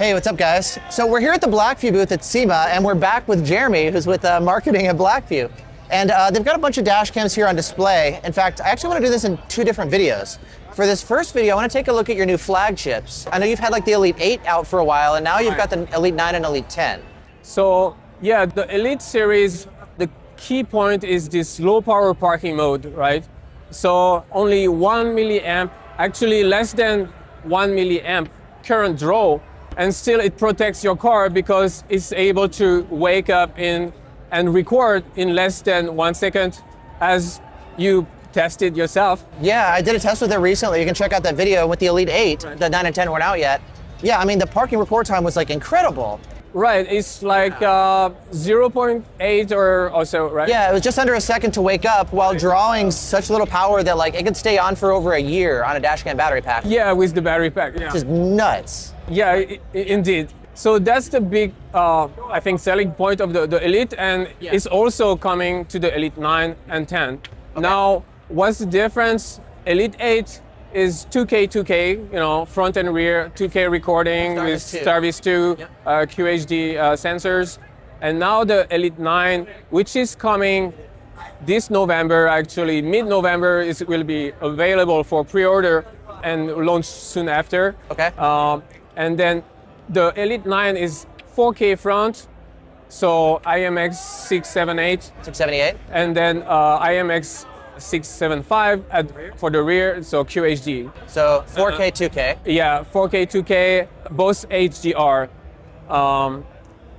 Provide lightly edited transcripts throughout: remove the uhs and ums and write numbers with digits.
Hey, what's up, guys? So we're here at the Blackvue booth at SEMA, and we're back with Jeremy, who's with marketing at Blackvue. And they've got a bunch of dash cams here on display. In fact, I actually want to do this in 2 different videos. For this first video, I want to take a look at your new flagships. I know you've had like the Elite 8 out for a while, and now you've got the Elite 9 and Elite 10. So yeah, the Elite series, the key point is this low power parking mode, right? So only 1 milliamp, actually less than 1 milliamp current draw, and still it protects your car because it's able to wake up and record in less than 1 second, as you tested yourself. Yeah, I did a test with it recently. You can check out that video with the Elite 8. Right. The 9 and 10 weren't out yet. Yeah, I mean, the parking record time was like incredible. Right, it's like 0.8 or so, right? Yeah, it was just under a second to wake up while drawing such little power that like it could stay on for over a year on a Dashcam battery pack. Yeah, with the battery pack. Yeah. Just nuts. Yeah, indeed. So that's the big, I think, selling point of the Elite, and it's also coming to the Elite 9 and 10. Okay. Now, what's the difference? Elite 8 is 2K, you know, front and rear, 2K recording with Starvis 2, QHD sensors. And now the Elite 9, which is coming this November, actually, mid-November, will be available for pre-order and launch soon after. Okay. And then the Elite 9 is 4K front, so IMX 678. 678. And then IMX 675 for the rear, so QHD. So 4K, 2K. Yeah, 4K, 2K, both HDR.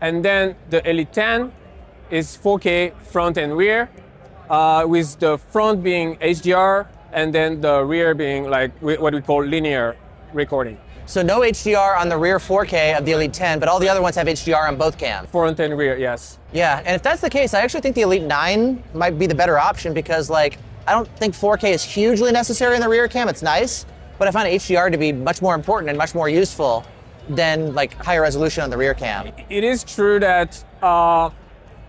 And then the Elite 10 is 4K front and rear, with the front being HDR and then the rear being like what we call linear recording. So no HDR on the rear 4K of the Elite 10, but all the other ones have HDR on both cams. Front and rear, yes. Yeah, and if that's the case, I actually think the Elite 9 might be the better option because like, I don't think 4K is hugely necessary in the rear cam, it's nice, but I find HDR to be much more important and much more useful than like higher resolution on the rear cam. It is true that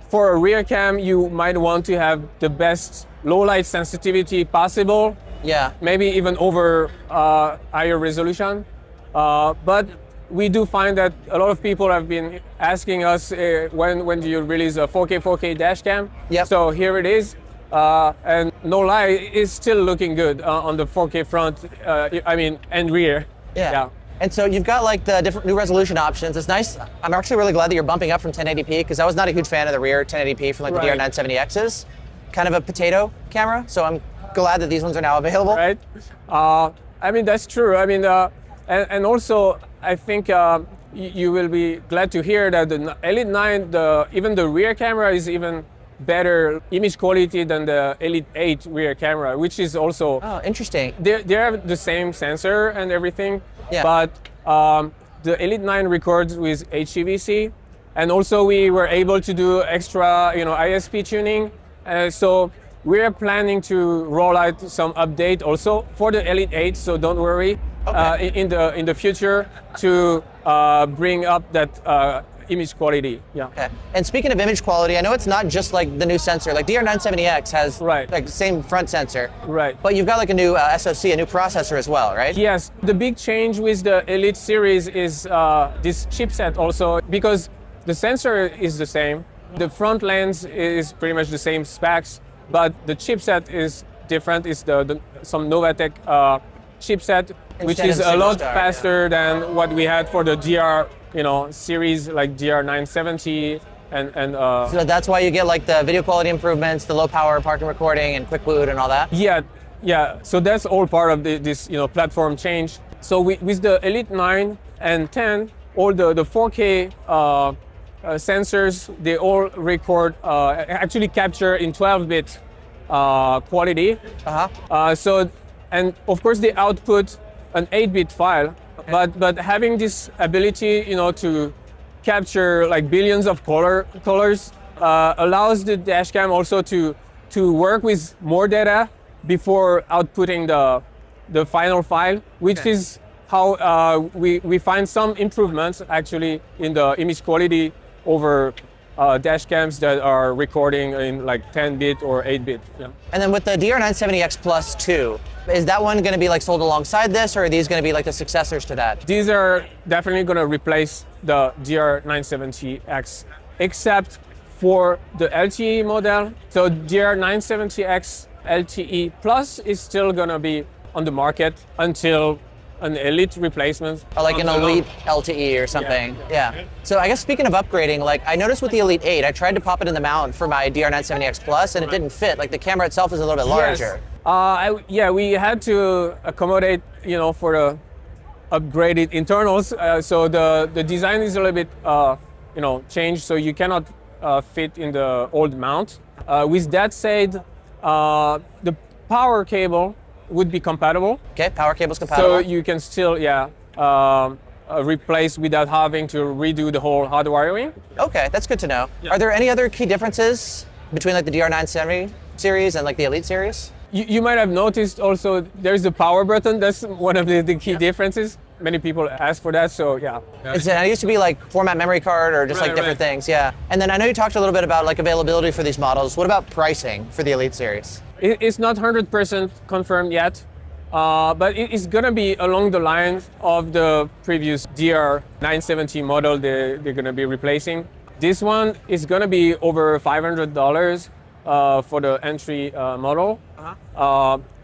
for a rear cam, you might want to have the best low light sensitivity possible. Yeah. Maybe even over higher resolution. But we do find that a lot of people have been asking us when do you release a 4K dash cam? Yep. So here it is. And no lie, it's still looking good on the 4K front, and rear. Yeah. And so you've got like the different new resolution options. It's nice. I'm actually really glad that you're bumping up from 1080p because I was not a huge fan of the rear 1080p from like the DR970Xs. Kind of a potato camera. So I'm glad that these ones are now available. Right. That's true. And also, I think you will be glad to hear that the Elite 9, even the rear camera is even better image quality than the Elite 8 rear camera, which is also... Oh, interesting. They have the same sensor and everything, yeah. But the Elite 9 records with HEVC, and also we were able to do extra, ISP tuning. So we're planning to roll out some update also for the Elite 8, so don't worry. Okay. In the future to bring up that image quality. Yeah. Okay. And speaking of image quality, I know it's not just like the new sensor. Like DR970X has like the same front sensor. Right. But you've got like a new SoC, a new processor as well, right? Yes. The big change with the Elite series is this chipset also, because the sensor is the same. The front lens is pretty much the same specs, but the chipset is different. It's some Novatec chipset, which is a lot faster than what we had for the DR, series like DR970 and. So that's why you get like the video quality improvements, the low power parking recording, and quick boot and all that. Yeah. So that's all part of this platform change. So with the Elite 9 and 10, all the 4K sensors, they all record, actually capture in 12-bit quality. So. And of course, they output an 8-bit file, but having this ability, to capture like billions of colors allows the dashcam also to work with more data before outputting the final file, which is how we find some improvements actually in the image quality over dash cams that are recording in like 10-bit or 8-bit. Yeah. And then with the DR970X Plus 2, is that one going to be like sold alongside this, or are these going to be like the successors to that? These are definitely going to replace the DR970X, except for the LTE model. So DR970X LTE Plus is still going to be on the market until an Elite replacement. Or like an Elite LTE or something. Yeah. So I guess speaking of upgrading, like I noticed with the Elite 8, I tried to pop it in the mount for my DR970X Plus and it didn't fit. Like the camera itself is a little bit larger. Yes. We had to accommodate, for the upgraded internals. So the design is a little bit, changed. So you cannot fit in the old mount. With that said, the power cable would be compatible. Okay, power cable's compatible. So you can still, replace without having to redo the whole hard wiring. Okay, that's good to know. Yeah. Are there any other key differences between like the DR970 series and like the Elite series? You might have noticed also there's the power button. That's one of the key differences. Many people ask for that, so yeah. It used to be like format memory card or just like different things, yeah. And then I know you talked a little bit about like availability for these models. What about pricing for the Elite series? It's not 100% confirmed yet, but it's gonna be along the lines of the previous DR970 model they're gonna be replacing. This one is gonna be over $500 for the entry model.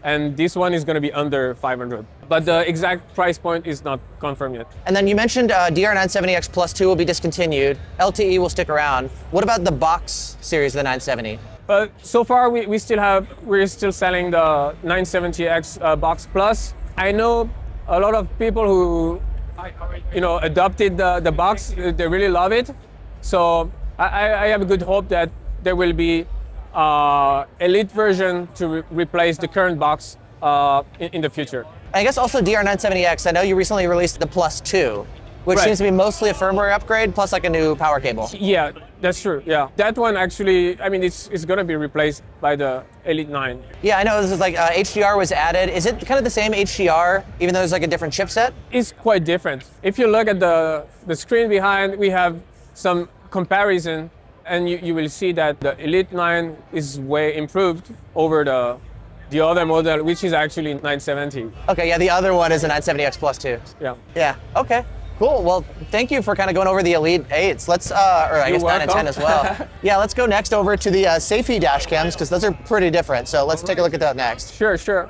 And this one is going to be under 500. But the exact price point is not confirmed yet. And then you mentioned DR970X Plus 2 will be discontinued. LTE will stick around. What about the box series of the 970? So far, we're still selling the 970X Box Plus. I know a lot of people who, adopted the box. They really love it. So I have a good hope that there will be Elite version to replace the current box in the future. I guess also DR970X, I know you recently released the Plus 2, which seems to be mostly a firmware upgrade plus like a new power cable. Yeah, that's true, yeah. That one actually, it's going to be replaced by the Elite 9. Yeah, I know this is like HDR was added. Is it kind of the same HDR, even though there's like a different chipset? It's quite different. If you look at the screen behind, we have some comparison. And you will see that the Elite 9 is way improved over the other model, which is actually 970. Okay, yeah, the other one is a 970X Plus 2. Yeah. Yeah, okay, cool. Well, thank you for kind of going over the Elite 8s. Let's, or I guess 9 and 10 as well. Yeah, let's go next over to the safety dash cams, because those are pretty different. So let's take a look at that next. Sure.